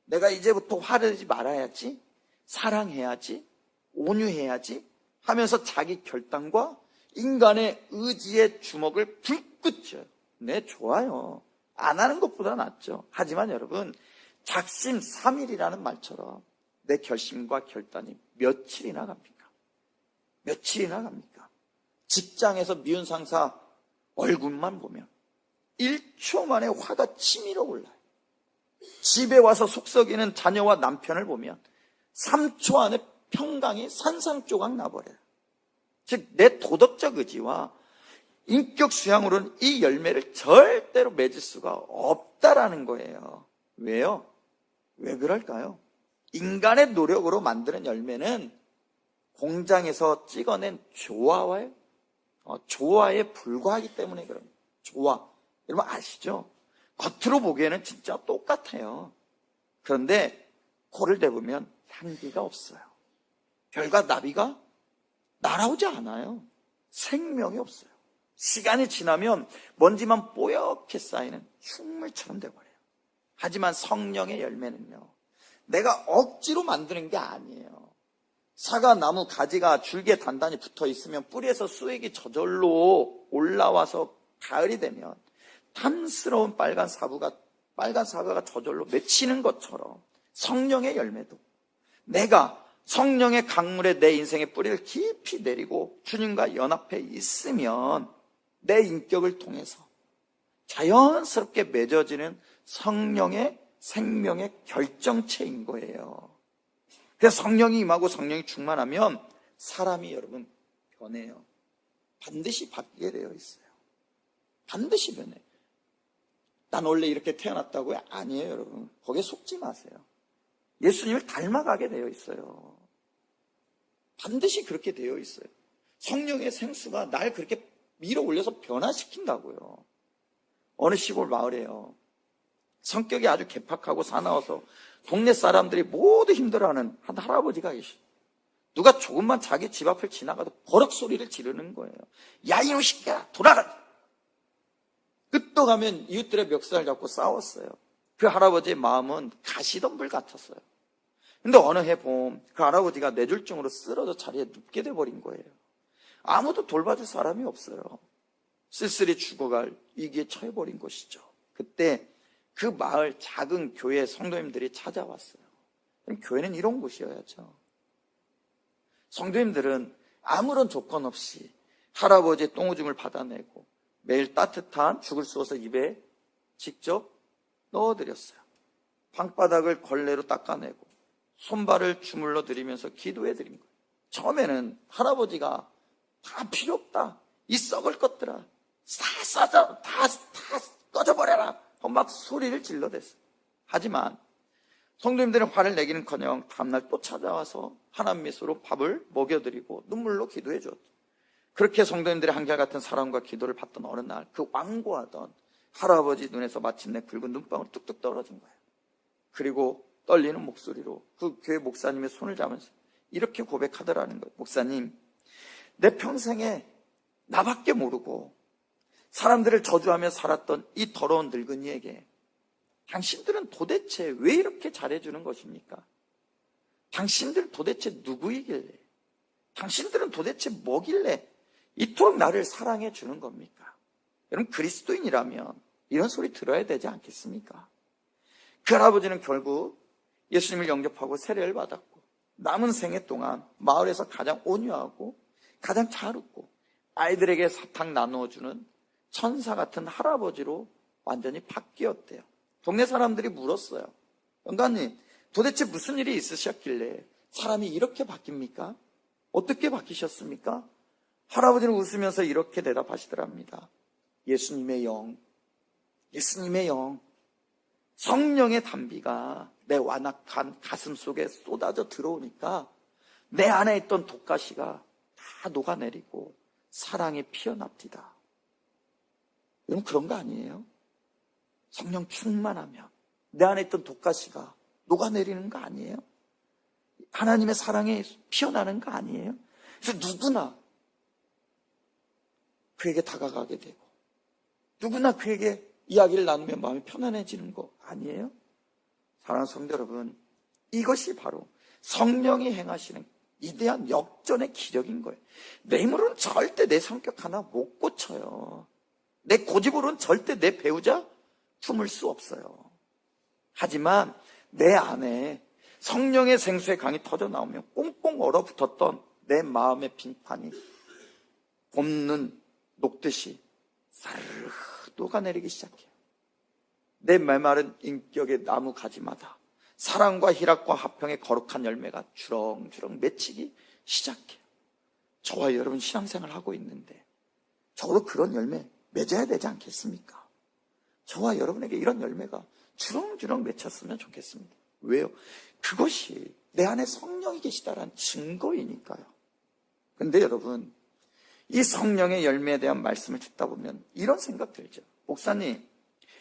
내가 이제부터 화내지 말아야지. 사랑해야지. 온유해야지. 하면서 자기 결단과 인간의 의지의 주먹을 불끈 쥐어요. 네, 좋아요. 안 하는 것보다 낫죠. 하지만 여러분, 작심삼일이라는 말처럼 내 결심과 결단이 며칠이나 갑니까? 며칠이나 갑니까? 직장에서 미운 상사 얼굴만 보면 1초 만에 화가 치밀어 올라요. 집에 와서 속썩이는 자녀와 남편을 보면 3초 안에 평강이 산산조각 나버려요. 즉 내 도덕적 의지와 인격 수양으로는 이 열매를 절대로 맺을 수가 없다라는 거예요. 왜요? 왜 그럴까요? 인간의 노력으로 만드는 열매는 공장에서 찍어낸 조화에 불과하기 때문에 그럽니다. 조화. 여러분 아시죠? 겉으로 보기에는 진짜 똑같아요. 그런데 코를 대보면 향기가 없어요. 별과 나비가 날아오지 않아요. 생명이 없어요. 시간이 지나면 먼지만 뽀얗게 쌓이는 흉물처럼 돼버려요. 하지만 성령의 열매는요, 내가 억지로 만드는 게 아니에요. 사과나무 가지가 줄기에 단단히 붙어 있으면 뿌리에서 수액이 저절로 올라와서 가을이 되면 탐스러운 빨간 사과가 저절로 맺히는 것처럼 성령의 열매도 내가 성령의 강물에 내 인생의 뿌리를 깊이 내리고 주님과 연합해 있으면 내 인격을 통해서 자연스럽게 맺어지는 성령의 생명의 결정체인 거예요. 그래서 성령이 임하고 성령이 충만하면 사람이 여러분 변해요. 반드시 바뀌게 되어 있어요. 반드시 변해요. 난 원래 이렇게 태어났다고요? 아니에요, 여러분. 거기에 속지 마세요. 예수님을 닮아가게 되어 있어요. 반드시 그렇게 되어 있어요. 성령의 생수가 날 그렇게 밀어 올려서 변화시킨다고요. 어느 시골 마을에요, 성격이 아주 개팍하고 사나워서 동네 사람들이 모두 힘들어하는 한 할아버지가 계셔. 누가 조금만 자기 집 앞을 지나가도 버럭 소리를 지르는 거예요. 야, 이놈 새끼야, 돌아가! 끝도 가면 이웃들의 멱살을 잡고 싸웠어요. 그 할아버지의 마음은 가시덤불 같았어요. 근데 어느 해 봄 그 할아버지가 뇌졸중으로 쓰러져 자리에 눕게 돼버린 거예요. 아무도 돌봐줄 사람이 없어요. 쓸쓸히 죽어갈 위기에 처해버린 것이죠. 그때 그 마을 작은 교회 성도님들이 찾아왔어요. 교회는 이런 곳이어야죠. 성도님들은 아무런 조건 없이 할아버지의 똥오줌을 받아내고 매일 따뜻한 죽을 쑤어서 입에 직접 넣어드렸어요. 방바닥을 걸레로 닦아내고 손발을 주물러 드리면서 기도해 드린 거예요. 처음에는 할아버지가 다 필요 없다, 이 썩을 것들아, 다 꺼져버려라 막 소리를 질러댔어요. 하지만 성도님들은 화를 내기는커녕 다음날 또 찾아와서 하나님의 수로 밥을 먹여드리고 눈물로 기도해 줬죠. 그렇게 성도님들의 한결같은 사랑과 기도를 받던 어느 날 그 완고하던 할아버지 눈에서 마침내 붉은 눈방울 뚝뚝 떨어진 거예요. 그리고 떨리는 목소리로 그 교회 목사님의 손을 잡으면서 이렇게 고백하더라는 거예요. 목사님, 내 평생에 나밖에 모르고 사람들을 저주하며 살았던 이 더러운 늙은이에게 당신들은 도대체 왜 이렇게 잘해주는 것입니까? 당신들 도대체 누구이길래, 당신들은 도대체 뭐길래 이토록 나를 사랑해 주는 겁니까? 여러분, 그리스도인이라면 이런 소리 들어야 되지 않겠습니까? 그 할아버지는 결국 예수님을 영접하고 세례를 받았고 남은 생애 동안 마을에서 가장 온유하고 가장 잘 웃고 아이들에게 사탕 나누어주는 천사 같은 할아버지로 완전히 바뀌었대요. 동네 사람들이 물었어요. 영감님, 도대체 무슨 일이 있으셨길래 사람이 이렇게 바뀝니까? 어떻게 바뀌셨습니까? 할아버지는 웃으면서 이렇게 대답하시더랍니다. 예수님의 영, 성령의 단비가 내 완악한 가슴 속에 쏟아져 들어오니까 내 안에 있던 독가시가 다 녹아내리고 사랑이 피어납니다. 여러분, 그런 거 아니에요? 성령 충만하면 내 안에 있던 독가시가 녹아내리는 거 아니에요? 하나님의 사랑이 피어나는 거 아니에요? 그래서 누구나 그에게 다가가게 되고 누구나 그에게 이야기를 나누면 마음이 편안해지는 거 아니에요? 사랑하는 성도 여러분, 이것이 바로 성령이 행하시는 위대한 역전의 기적인 거예요. 내 힘으로는 절대 내 성격 하나 못 고쳐요. 내 고집으로는 절대 내 배우자 품을 수 없어요. 하지만 내 안에 성령의 생수의 강이 터져 나오면 꽁꽁 얼어붙었던 내 마음의 빙판이 봄눈 녹듯이 사르르 녹아내리기 시작해요. 내 메마른 인격의 나무 가지마다 사랑과 희락과 화평의 거룩한 열매가 주렁주렁 맺히기 시작해요. 저와 여러분 신앙생활을 하고 있는데 적어도 그런 열매 맺어야 되지 않겠습니까? 저와 여러분에게 이런 열매가 주렁주렁 맺혔으면 좋겠습니다. 왜요? 그것이 내 안에 성령이 계시다라는 증거이니까요. 근데 여러분, 이 성령의 열매에 대한 말씀을 듣다 보면 이런 생각 들죠. 목사님,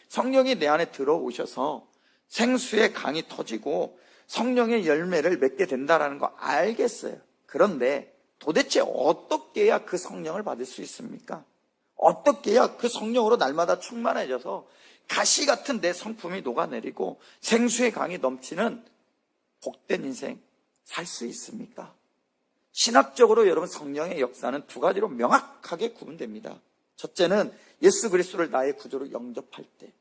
성령이 내 안에 들어오셔서 생수의 강이 터지고 성령의 열매를 맺게 된다는 거 알겠어요. 그런데 도대체 어떻게 해야 그 성령을 받을 수 있습니까? 어떻게 해야 그 성령으로 날마다 충만해져서 가시 같은 내 성품이 녹아내리고 생수의 강이 넘치는 복된 인생 살 수 있습니까? 신학적으로 여러분 성령의 역사는 두 가지로 명확하게 구분됩니다. 첫째는 예수 그리스도를 나의 구주로 영접할 때,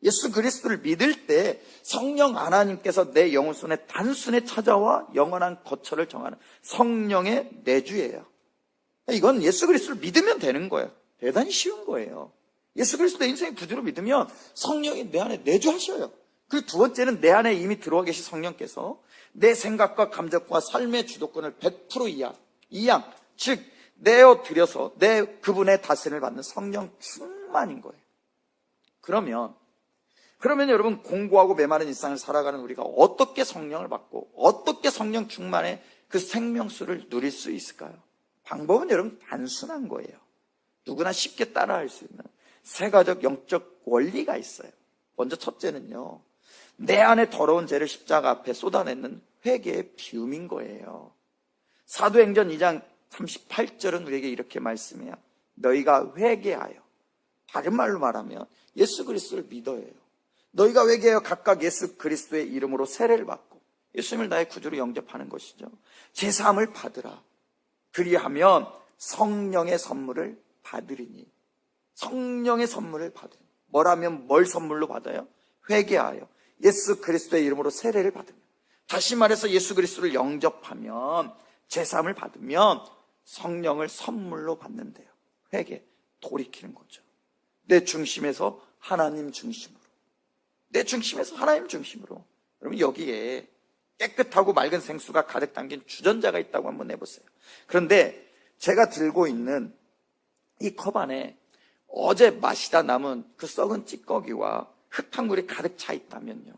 예수 그리스도를 믿을 때 성령 하나님께서 내 영혼 속에 단순히 찾아와 영원한 거처를 정하는 성령의 내주예요. 이건 예수 그리스도를 믿으면 되는 거예요. 대단히 쉬운 거예요. 예수 그리스도 내 인생의 구주로 믿으면 성령이 내 안에 내주하셔요. 그리고 두 번째는 내 안에 이미 들어와 계신 성령께서 내 생각과 감정과 삶의 주도권을 100% 이양, 즉 내어 들여서 내 그분의 다스림을 받는 성령 충만인 거예요. 그러면 여러분 공고하고 메마른 일상을 살아가는 우리가 어떻게 성령을 받고 어떻게 성령 충만의 그 생명수를 누릴 수 있을까요? 방법은 여러분 단순한 거예요. 누구나 쉽게 따라할 수 있는 세 가지 영적 원리가 있어요. 먼저 첫째는요, 내 안에 더러운 죄를 십자가 앞에 쏟아내는 회개의 비움인 거예요. 사도행전 2장 38절은 우리에게 이렇게 말씀해요. 너희가 회개하여, 다른 말로 말하면 예수 그리스도를 믿어요. 너희가 회개하여 각각 예수 그리스도의 이름으로 세례를 받고 예수님을 나의 구주로 영접하는 것이죠. 제사함을 받으라. 그리하면 성령의 선물을 받으리니. 성령의 선물을 받으니. 뭐라면 뭘 선물로 받아요? 회개하여 예수 그리스도의 이름으로 세례를 받으면, 다시 말해서 예수 그리스도를 영접하면, 제사함을 받으면 성령을 선물로 받는데요. 회개, 돌이키는 거죠. 내 중심에서 하나님 중심으로, 내 중심에서 하나님 중심으로. 여러분 여기에 깨끗하고 맑은 생수가 가득 담긴 주전자가 있다고 한번 해보세요. 그런데 제가 들고 있는 이 컵 안에 어제 마시다 남은 그 썩은 찌꺼기와 흙탕물이 가득 차 있다면요,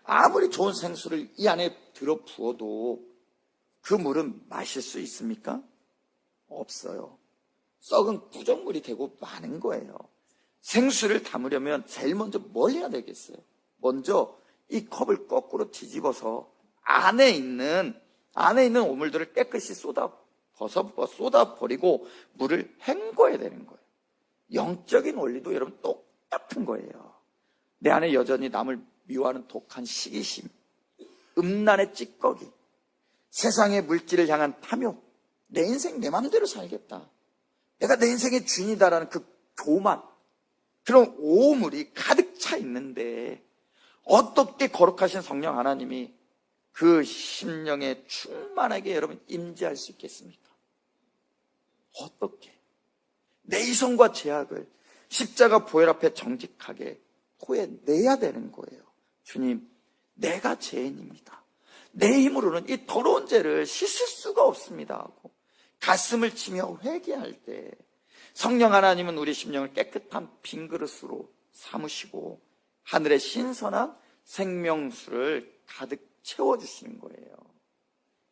아무리 좋은 생수를 이 안에 들어 부어도 그 물은 마실 수 있습니까? 없어요. 썩은 부정물이 되고 마는 거예요. 생수를 담으려면 제일 먼저 뭘 해야 되겠어요? 먼저 이 컵을 거꾸로 뒤집어서 안에 있는 오물들을 깨끗이 쏟아버리고 물을 헹궈야 되는 거예요. 영적인 원리도 여러분 똑같은 거예요. 내 안에 여전히 남을 미워하는 독한 시기심, 음란의 찌꺼기, 세상의 물질을 향한 탐욕, 내 인생 내 마음대로 살겠다, 내가 내 인생의 주인이다라는 그 교만, 그런 오물이 가득 차 있는데 어떻게 거룩하신 성령 하나님이 그 심령에 충만하게 여러분 임재할 수 있겠습니까? 어떻게? 내 이성과 제약을 십자가 보혈 앞에 정직하게 토해내야 되는 거예요. 주님, 내가 죄인입니다. 내 힘으로는 이 더러운 죄를 씻을 수가 없습니다 하고 가슴을 치며 회개할 때 성령 하나님은 우리 심령을 깨끗한 빈 그릇으로 삼으시고 하늘의 신선한 생명수를 가득 채워주시는 거예요.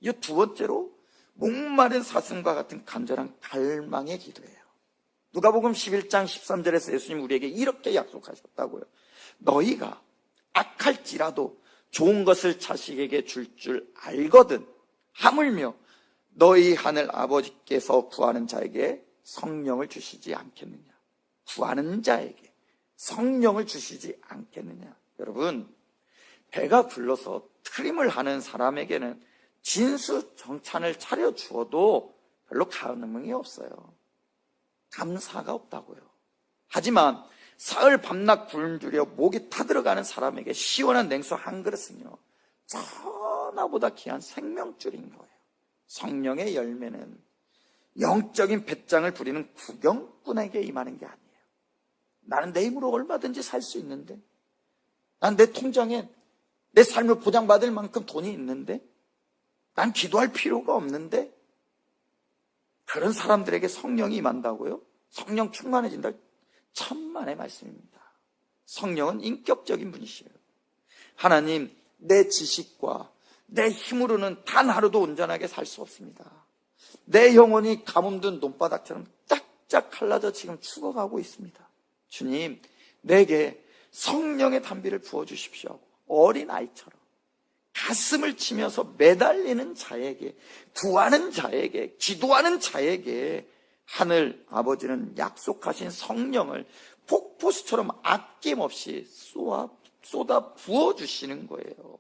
이 두 번째로 목마른 사슴과 같은 간절한 갈망의 기도예요. 누가복음 11장 13절에서 예수님 우리에게 이렇게 약속하셨다고요. 너희가 악할지라도 좋은 것을 자식에게 줄 줄 알거든 하물며 너희 하늘 아버지께서 구하는 자에게 성령을 주시지 않겠느냐. 구하는 자에게 성령을 주시지 않겠느냐. 여러분, 배가 불러서 트림을 하는 사람에게는 진수정찬을 차려주어도 별로 감흥이 없어요. 감사가 없다고요. 하지만 사흘 밤낮 굶주려 목이 타들어가는 사람에게 시원한 냉수 한 그릇은요, 전하보다 귀한 생명줄인 거예요. 성령의 열매는 영적인 배짱을 부리는 구경꾼에게 임하는 게 아니에요. 나는 내 힘으로 얼마든지 살 수 있는데, 난 내 통장에 내 삶을 보장받을 만큼 돈이 있는데, 난 기도할 필요가 없는데, 그런 사람들에게 성령이 임한다고요? 성령 충만해진다? 천만의 말씀입니다. 성령은 인격적인 분이시에요. 하나님, 내 지식과 내 힘으로는 단 하루도 온전하게 살 수 없습니다. 내 영혼이 가뭄든 논바닥처럼 짝짝 갈라져 지금 죽어가고 있습니다. 주님, 내게 성령의 단비를 부어주십시오. 어린아이처럼 가슴을 치면서 매달리는 자에게, 구하는 자에게, 기도하는 자에게 하늘 아버지는 약속하신 성령을 폭포수처럼 아낌없이 쏟아 부어주시는 거예요.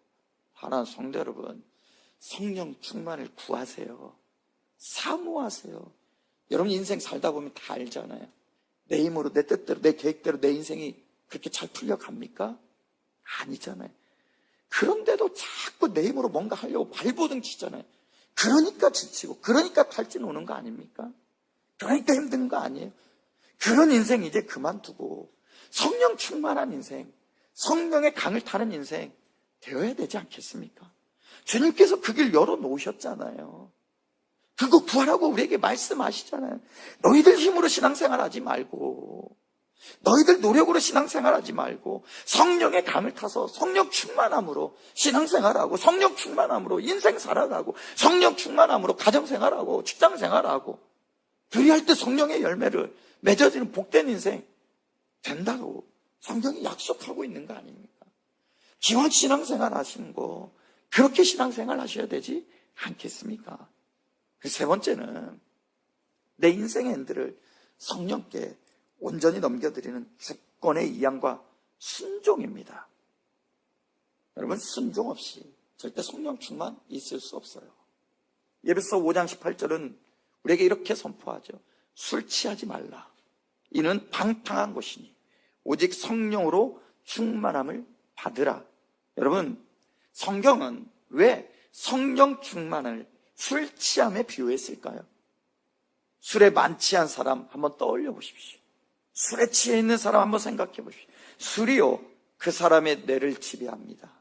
사랑하는 성도 여러분, 성령 충만을 구하세요. 사모하세요. 여러분 인생 살다 보면 다 알잖아요. 내 힘으로, 내 뜻대로, 내 계획대로 내 인생이 그렇게 잘 풀려갑니까? 아니잖아요. 그런데도 자꾸 내 힘으로 뭔가 하려고 발버둥 치잖아요. 그러니까 지치고, 그러니까 탈진 오는 거 아닙니까? 그러니까 힘든 거 아니에요? 그런 인생 이제 그만두고 성령 충만한 인생, 성령의 강을 타는 인생 되어야 되지 않겠습니까? 주님께서 그 길 열어놓으셨잖아요. 그거 구하라고 우리에게 말씀하시잖아요. 너희들 힘으로 신앙생활 하지 말고, 너희들 노력으로 신앙생활 하지 말고 성령의 강을 타서 성령 충만함으로 신앙생활하고, 성령 충만함으로 인생 살아가고, 성령 충만함으로 가정생활하고 직장생활하고, 그리할 때 성령의 열매를 맺어지는 복된 인생 된다고 성경이 약속하고 있는 거 아닙니까? 기왕 신앙생활 하시는 거 그렇게 신앙생활 하셔야 되지 않겠습니까? 세 번째는 내 인생의 핸들을 성령께 온전히 넘겨드리는 주권의 이양과 순종입니다. 여러분, 순종 없이 절대 성령 충만 있을 수 없어요. 에베소 5장 18절은 우리에게 이렇게 선포하죠. 술 취하지 말라. 이는 방탕한 것이니 오직 성령으로 충만함을 받으라. 여러분, 성경은 왜 성령 충만을 술 취함에 비유했을까요? 술에 만취한 사람 한번 떠올려 보십시오. 술에 취해 있는 사람 한번 생각해 보십시오. 술이요, 그 사람의 뇌를 지배합니다.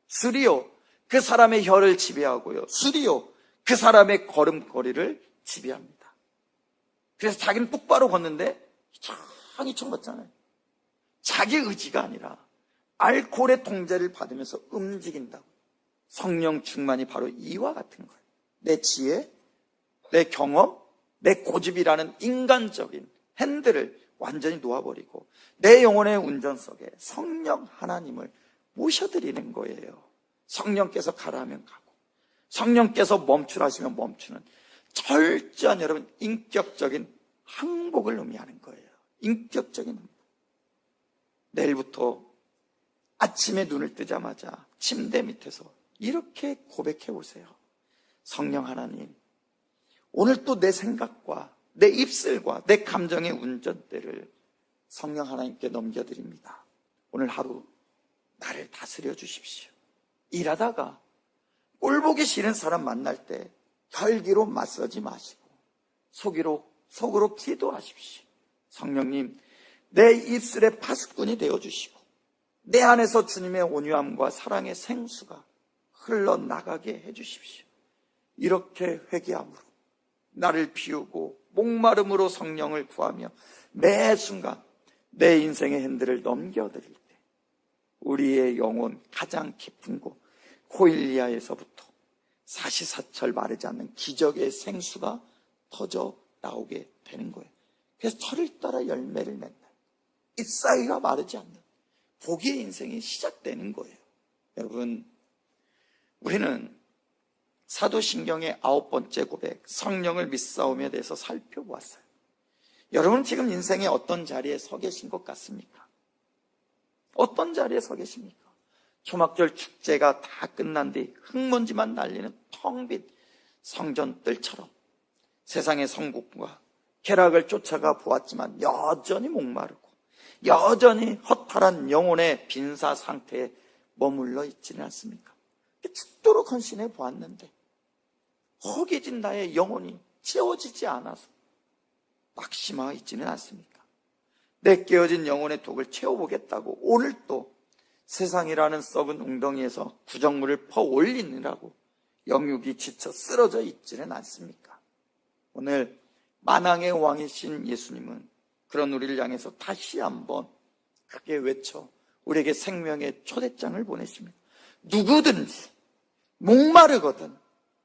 술이요, 그 사람의 혀를 지배하고요. 술이요, 그 사람의 걸음걸이를 지배합니다. 그래서 자기는 똑바로 걷는데 이상히 쳐봤잖아요. 자기 의지가 아니라 알코올의 통제를 받으면서 움직인다고. 성령 충만이 바로 이와 같은 거예요. 내 지혜, 내 경험, 내 고집이라는 인간적인 핸들을 완전히 놓아버리고 내 영혼의 운전석에 성령 하나님을 모셔드리는 거예요. 성령께서 가라 하면 가고, 성령께서 멈추라 하시면 멈추는 철저한, 여러분, 인격적인 항복을 의미하는 거예요. 인격적인 항복. 내일부터 아침에 눈을 뜨자마자 침대 밑에서 이렇게 고백해 보세요. 성령 하나님, 오늘 또 내 생각과 내 입술과 내 감정의 운전대를 성령 하나님께 넘겨드립니다. 오늘 하루 나를 다스려 주십시오. 일하다가 꼴보기 싫은 사람 만날 때 혈기로 맞서지 마시고 속으로 기도하십시오. 성령님, 내 입술의 파수꾼이 되어주시고 내 안에서 주님의 온유함과 사랑의 생수가 흘러나가게 해주십시오. 이렇게 회개함으로 나를 비우고 목마름으로 성령을 구하며 매 순간 내 인생의 핸들을 넘겨드릴 때 우리의 영혼 가장 깊은 곳 호일리아에서부터 사시사철 마르지 않는 기적의 생수가 터져 나오게 되는 거예요. 그래서 철을 따라 열매를 낸다. 잎사귀가 마르지 않는 복의 인생이 시작되는 거예요. 여러분, 우리는 사도신경의 9번째 고백, 성령을 믿사오며에 대해서 살펴보았어요. 여러분, 지금 인생의 어떤 자리에 서 계신 것 같습니까? 어떤 자리에 서 계십니까? 초막절 축제가 다 끝난 뒤 흙먼지만 날리는 텅 빈 성전들처럼 세상의 성국과 쾌락을 쫓아가 보았지만 여전히 목마르고 여전히 허탈한 영혼의 빈사 상태에 머물러 있지는 않습니까? 죽도록 헌신해 보았는데 허기진 나의 영혼이 채워지지 않아서 낙심하고 있지는 않습니까? 내 깨어진 영혼의 독을 채워보겠다고 오늘 또 세상이라는 썩은 웅덩이에서 구정물을 퍼올리느라고 영육이 지쳐 쓰러져 있지는 않습니까? 오늘 만왕의 왕이신 예수님은 그런 우리를 향해서 다시 한번 크게 외쳐 우리에게 생명의 초대장을 보내십니다. 누구든지 목마르거든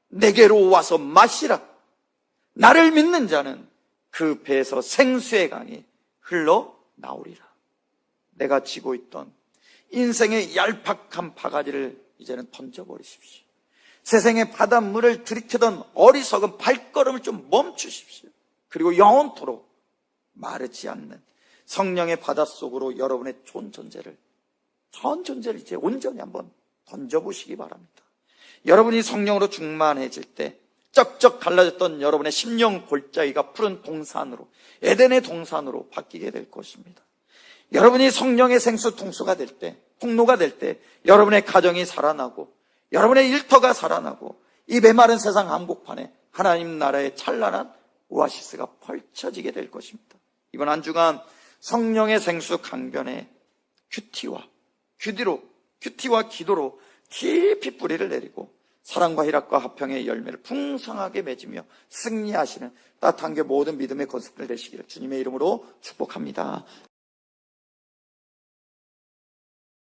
내게로 와서 마시라. 나를 믿는 자는 그 배에서 생수의 강이 흘러나오리라. 내가 지고 있던 인생의 얄팍한 바가지를 이제는 던져버리십시오. 세상의 바닷물을 들이켜던 어리석은 발걸음을 좀 멈추십시오. 그리고 영원토록 마르지 않는 성령의 바닷속으로 여러분의 전 존재를 이제 온전히 한번 던져보시기 바랍니다. 여러분이 성령으로 충만해질 때 쩍쩍 갈라졌던 여러분의 심령 골짜기가 푸른 동산으로, 에덴의 동산으로 바뀌게 될 것입니다. 여러분이 성령의 생수 통로가 될 때 여러분의 가정이 살아나고 여러분의 일터가 살아나고 이 메마른 세상 한복판에 하나님 나라의 찬란한 오아시스가 펼쳐지게 될 것입니다. 이번 한 주간 성령의 생수 강변에 큐티와 기도로 깊이 뿌리를 내리고 사랑과 희락과 화평의 열매를 풍성하게 맺으며 승리하시는 따뜻한 게 모든 믿음의 건습을 되시기를 주님의 이름으로 축복합니다.